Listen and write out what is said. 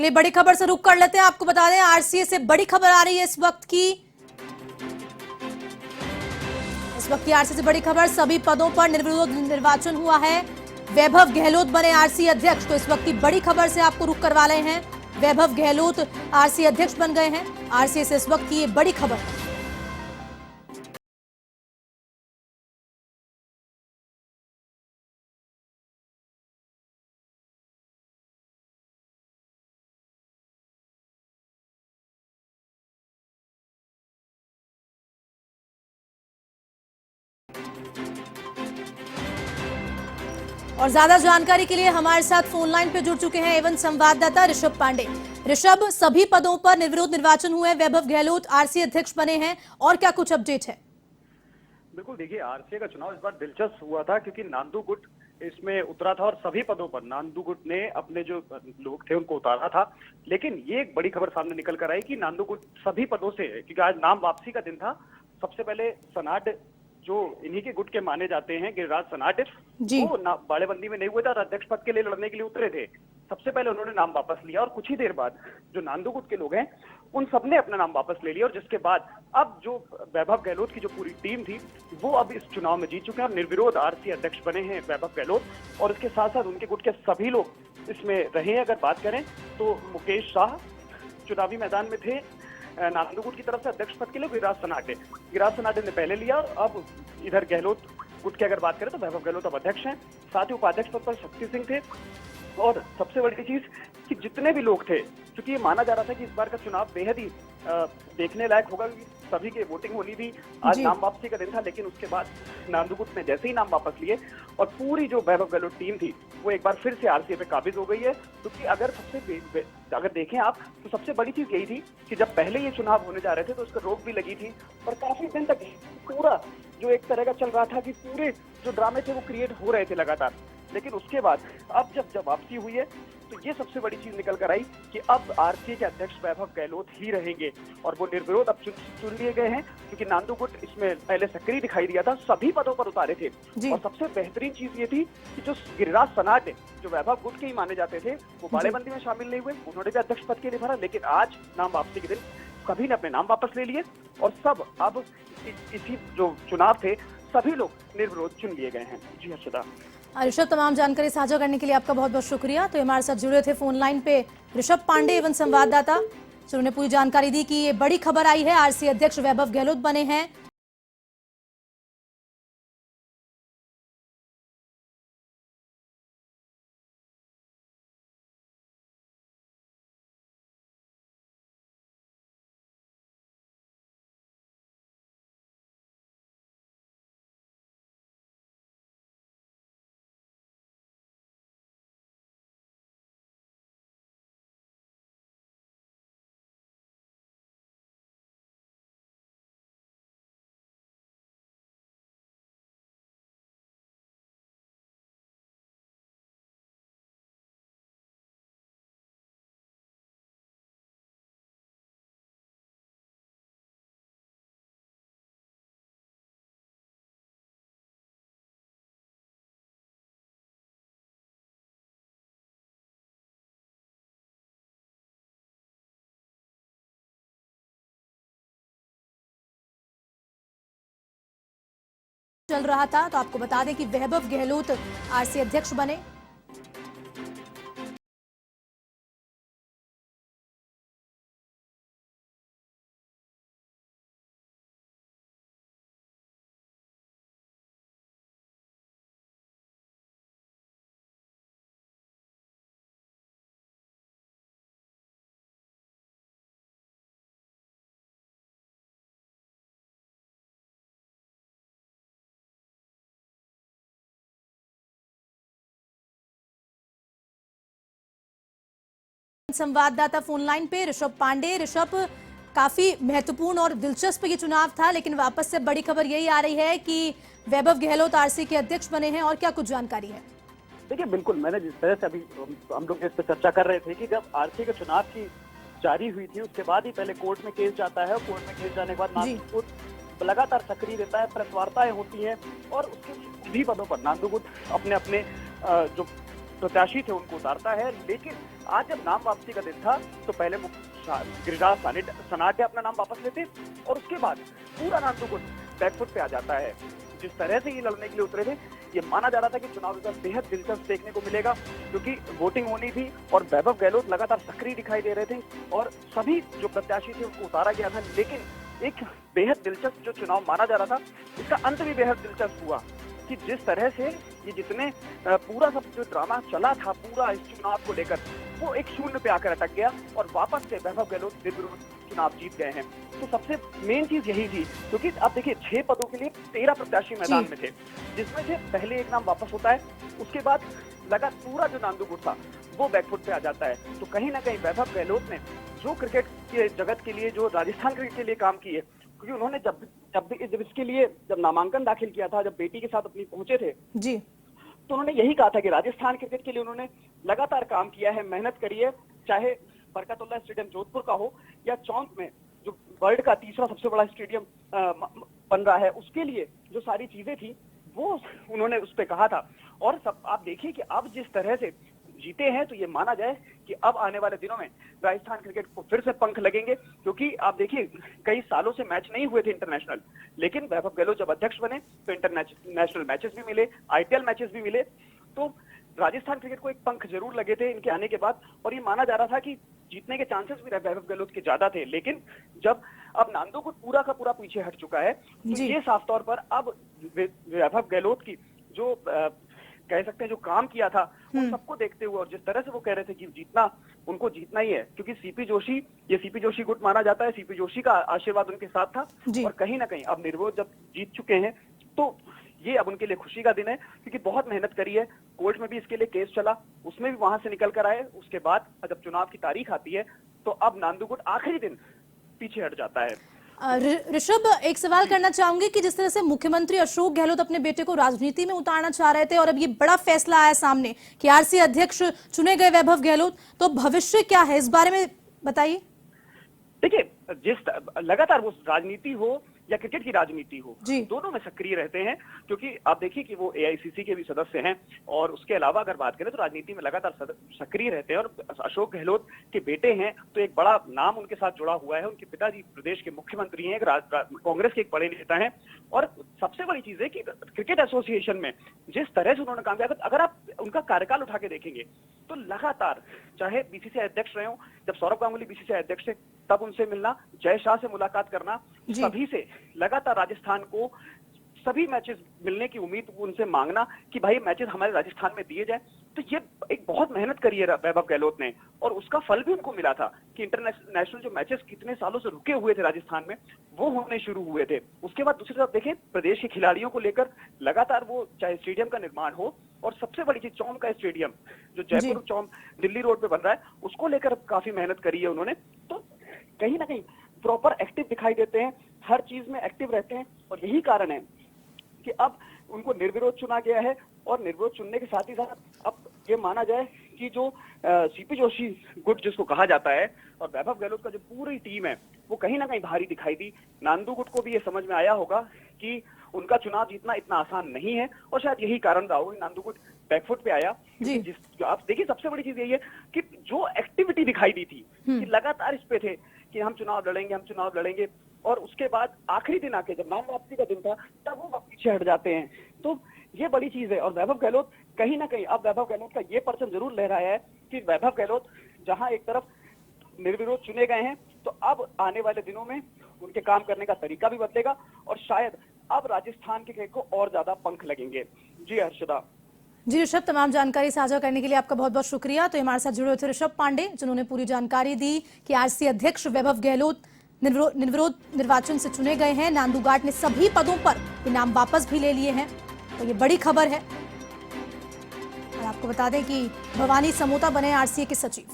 चलिए बड़ी खबर से रुक कर लेते हैं। आपको बता दें आरसीए से बड़ी खबर आ रही है इस वक्त की आरसीए से बड़ी खबर, सभी पदों पर निर्विरोध निर्वाचन हुआ है। वैभव गहलोत बने आरसीए अध्यक्ष। तो इस वक्त की बड़ी खबर से आपको रुक करवा रहे हैं। वैभव गहलोत आरसीए अध्यक्ष बन गए हैं। आरसीए से इस वक्त की ये बड़ी खबर है। और ज्यादा जानकारी के लिए हमारे साथ फोन लाइन पे जुड़ चुके हैं एवं संवाददाता ऋषभ पांडे। ऋषभ, सभी पदों पर निर्विरोध निर्वाचन हुए, वैभव गहलोत आरसीए अध्यक्ष बने हैं, और क्या कुछ अपडेट है? बिल्कुल, देखिए आरसीए का चुनाव इस बार दिलचस्प हुआ था क्योंकि नांदू गुट इसमें उतरा था और सभी पदों पर नांदू गुट ने अपने जो लोग थे उनको उतारा था। लेकिन ये एक बड़ी खबर सामने निकल कर आई कि नांदू गुट सभी पदों से, क्योंकि आज नाम वापसी का दिन था, सबसे पहले सनाड जो इन्हीं के गुट के माने जाते हैं, गिरिराज सनाड, वो बाड़ेबंदी में नहीं हुए थे और अध्यक्ष पद के लिए लड़ने के लिए उतरे थे। सबसे पहले उन्होंने नाम वापस लिया और कुछ ही देर बाद जो नांदू गुट के लोग हैं उन सबने अपना नाम वापस ले लिया, और जिसके बाद अब जो वैभव गहलोत की जो पूरी टीम थी वो अब इस चुनाव में जीत चुके हैं और निर्विरोध आरसीए अध्यक्ष बने हैं वैभव गहलोत। और इसके साथ साथ उनके गुट के सभी लोग इसमें रहे हैं। अगर बात करें तो मुकेश शाह चुनावी मैदान में थे नांदू गुट की तरफ से अध्यक्ष पद के लिए। गिरिराज सनाडे ने पहले लिया, और अब इधर गहलोत गुट की अगर बात करें तो वैभव गहलोत अब अध्यक्ष हैं। साथ ही उपाध्यक्ष पद पर शक्ति सिंह थे। और सबसे बड़ी चीज कि जितने भी लोग थे, क्योंकि ये माना जा रहा था कि इस बार का चुनाव बेहद ही देखने लायक होगा, सभी की वोटिंग होनी थी। आज नाम वापसी का दिन था, लेकिन उसके बाद नांदू गुट ने जैसे ही नाम वापस लिए और पूरी जो वैभव गहलोत टीम थी वो एक बार फिर से आरसीए पे काबिज हो गई है। क्योंकि अगर देखें आप तो सबसे बड़ी चीज यही थी कि जब पहले ये चुनाव होने जा रहे थे तो उसका रोक भी लगी थी और काफी दिन तक पूरा जो एक तरह का चल रहा था कि पूरे जो ड्रामे थे वो क्रिएट हो रहे थे लगातार। लेकिन उसके बाद अब जब वापसी हुई है तो ये सबसे बड़ी चीज निकल कर आई कि अब आरसीए के अध्यक्ष वैभव गहलोत ही रहेंगे और वो निर्विरोध अब चुन लिए गए हैं, क्योंकि नांदू गुट इसमें पहले सक्रिय दिखाई दिया था, सभी पदों पर उतारे थे। और सबसे बेहतरीन चीज ये थी कि जो गिरिराज सनाड जो वैभव गुट के ही माने जाते थे वो बाड़ेबंदी में शामिल नहीं हुए, उन्होंने भी अध्यक्ष पद के लिए भरा। लेकिन आज नाम वापसी के दिन सभी ने अपने नाम वापस ले लिए और सब अब इसी जो चुनाव थे सभी लोग निर्विरोध चुन लिए गए हैं। जी हर्षदा। ऋषभ, तमाम जानकारी साझा करने के लिए आपका बहुत बहुत शुक्रिया। तो हमारे साथ जुड़े थे फोन लाइन पे ऋषभ पांडे एवं संवाददाता, जिन्होंने पूरी जानकारी दी कि ये बड़ी खबर आई है, आरसीए अध्यक्ष वैभव गहलोत बने हैं। चल रहा था, तो आपको बता दें कि वैभव गहलोत आरसीए अध्यक्ष बने। संवाददाता फोन लाइन पे ऋषभ पांडे। ऋषभ, काफी महत्वपूर्ण और दिलचस्प ये चुनाव था, लेकिन वापस से बड़ी खबर यही आ रही है कि वैभव गहलोत आरसीए के अध्यक्ष बने हैं, और क्या कुछ जानकारी है? देखिए बिल्कुल, मैंने जिस तरह से अभी हम लोग इस पर चर्चा कर रहे थे कि जब आरसीए के चुनाव की जारी हुई थी उसके बाद ही पहले कोर्ट में केस जाता है और कोर्ट में केस जाने के बाद नांदू गुट लगातार सक्रिय रहता है, प्रेस वार्ताएं होती हैं और उसके सभी पदों पर नांदू गुट अपने अपने जो प्रत्याशी थे उनको उतारता है। लेकिन आज जब नाम वापसी का दिन था तो पहले गिरिराज सनाटे अपना नाम वापस लेते और उसके बाद पूरा नांदू गुट बैकफुट पे आ जाता है। जिस तरह से ये लड़ने के लिए उतरे थे, ये माना जा रहा था कि चुनाव इस बार बेहद दिलचस्प देखने को मिलेगा, क्योंकि वोटिंग होनी थी और वैभव गहलोत लगातार सक्रिय दिखाई दे रहे थे और सभी जो प्रत्याशी थे उनको उतारा गया था। लेकिन एक बेहद दिलचस्प जो चुनाव माना जा रहा था, इसका अंत भी बेहद दिलचस्प हुआ कि जिस तरह से ये जितने पूरा सब जो ड्रामा चला था पूरा इस चुनाव को लेकर, वो एक शून्य पे आकर अटक गया और वापस से वैभव गहलोत निर्विरोध चुनाव जीत गए हैं। तो सबसे मेन चीज यही थी, क्योंकि आप देखिए 6 पदों के लिए 13 प्रत्याशी मैदान में थे, जिसमें से पहले एक नाम वापस होता है, उसके बाद लगा पूरा जो नांदू गुट था वो बैकफुट पे आ जाता है। तो कहीं ना कहीं वैभव गहलोत ने जो क्रिकेट के जगत के लिए, जो राजस्थान क्रिकेट के लिए काम किए, क्योंकि उन्होंने जब इसके लिए जब नामांकन दाखिल किया था, जब बेटी के साथ अपनी पहुंचे थे जी, तो उन्होंने यही कहा था कि राजस्थान क्रिकेट के लिए उन्होंने लगातार काम किया है, मेहनत करी है, चाहे बरकतुल्लाह स्टेडियम जोधपुर का हो या चौंक में जो वर्ल्ड का तीसरा सबसे बड़ा स्टेडियम बन रहा है, उसके लिए जो सारी चीजें थी वो उन्होंने उस पर कहा था। और सब आप देखिए कि अब जिस तरह से जीते हैं, तो ये माना जाए कि अब आने वाले दिनों में राजस्थान क्रिकेट को फिर से पंख लगेंगे, क्योंकि आप देखिए कई सालों से मैच नहीं हुए थे इंटरनेशनल, लेकिन वैभव गहलोत जब अध्यक्ष बने तो इंटरनेशनल मैचेस भी मिले, आईपीएल मैचेस भी मिले। तो राजस्थान क्रिकेट को एक पंख जरूर लगे थे इनके आने के बाद, और ये माना जा रहा था कि जीतने के चांसेस भी वैभव गहलोत के ज्यादा थे। लेकिन जब अब नांदू गुट पूरा का पूरा पीछे हट चुका है, तो ये साफ तौर पर अब वैभव गहलोत की जो कह सकते हैं जो काम किया था उन सबको देखते हुए, और जिस तरह से वो कह रहे थे कि उनको जीतना ही है, क्योंकि सीपी जोशी गुट माना जाता है, सीपी जोशी का आशीर्वाद उनके साथ था। और कहीं ना कहीं अब निर्विरोध जब जीत चुके हैं, तो ये अब उनके लिए खुशी का दिन है, क्योंकि बहुत मेहनत करी है। कोर्ट में भी इसके लिए केस चला, उसमें भी वहां से निकल कर आए। उसके बाद जब चुनाव की तारीख आती है, तो अब नांदू गुट आखिरी दिन पीछे हट जाता है। ऋषभ, एक सवाल करना चाहूंगी कि जिस तरह से मुख्यमंत्री अशोक गहलोत अपने बेटे को राजनीति में उतारना चाह रहे थे और अब ये बड़ा फैसला आया सामने कि आरसी अध्यक्ष चुने गए वैभव गहलोत, तो भविष्य क्या है इस बारे में बताइए। देखिए, जिस लगातार वो राजनीति हो या क्रिकेट की राजनीति हो, दोनों में सक्रिय रहते हैं, क्योंकि आप देखिए कि वो एआईसीसी के भी सदस्य हैं, और उसके अलावा अगर बात करें तो राजनीति में लगातार सक्रिय रहते हैं। और अशोक गहलोत के बेटे हैं, तो एक बड़ा नाम उनके साथ जुड़ा हुआ है। उनके पिताजी प्रदेश के मुख्यमंत्री हैं, कांग्रेस के एक बड़े नेता हैं। और सबसे बड़ी चीज है कि क्रिकेट एसोसिएशन में जिस तरह से उन्होंने काम किया, अगर आप उनका कार्यकाल उठा के देखेंगे तो लगातार, चाहे बीसीसीआई अध्यक्ष रहे हो, जब सौरभ गांगुली बीसीसीआई अध्यक्ष थे तब उनसे मिलना, जय शाह से मुलाकात करना, सभी से लगातार राजस्थान को सभी मैचेस मिलने की उम्मीद उनसे मांगना कि भाई मैचेस हमारे राजस्थान में दिए जाए। तो ये एक बहुत मेहनत करी है वैभव गहलोत ने, और उसका फल भी उनको मिला था कि इंटरनेशनल जो मैचेस कितने सालों से रुके हुए थे राजस्थान में, वो होने शुरू हुए थे। उसके बाद दूसरी तरफ देखें, प्रदेश के खिलाड़ियों को लेकर लगातार वो, चाहे स्टेडियम का निर्माण हो, और सबसे बड़ी चीज चौंक का स्टेडियम जो जयपुर चौंक दिल्ली रोड पे बन रहा है, उसको लेकर काफी मेहनत करी है उन्होंने। तो कहीं ना कहीं प्रॉपर एक्टिव दिखाई देते हैं, हर चीज में एक्टिव रहते हैं, और यही कारण है कि अब उनको निर्विरोध चुना गया है। और निर्विरोध चुनने के साथ ही साथ अब ये माना जाए कि जो सीपी जोशी गुट जिसको कहा जाता है, और वैभव गहलोत का जो पूरी टीम है, वो कहीं ना कहीं भारी दिखाई दी। नांदू गुट को भी ये समझ में आया होगा कि उनका चुनाव जीतना इतना आसान नहीं है, और शायद यही कारण रहा होगा नांदू गुट बैकफुट पे आया। आप देखिए, सबसे बड़ी चीज यही है कि जो एक्टिविटी दिखाई दी थी कि लगातार इस पे थे कि हम चुनाव लड़ेंगे, और उसके बाद आखिरी दिन आके जब नाम वापसी का दिन था, तब वो पीछे हट जाते हैं। तो ये बड़ी चीज है। और वैभव गहलोत कहीं ना कहीं, अब वैभव गहलोत का ये परचम जरूर लहराया है कि वैभव गहलोत जहां एक तरफ निर्विरोध चुने गए हैं, तो अब आने वाले दिनों में उनके काम करने का तरीका भी बदलेगा, और शायद अब राजस्थान के क्रिकेट को और ज्यादा पंख लगेंगे। जी हर्षदा। जी ऋषभ, तमाम जानकारी साझा करने के लिए आपका बहुत बहुत शुक्रिया। तो हमारे साथ जुड़े हुए थे ऋषभ पांडे, जिन्होंने पूरी जानकारी दी कि आरसी अध्यक्ष वैभव गहलोत निर्विरोध निर्वाचन से चुने गए हैं। नांदू घाट ने सभी पदों पर इनाम वापस भी ले लिए हैं, तो ये बड़ी खबर है। और आपको बता दें कि भवानी समोता बने आरसीए के सचिव।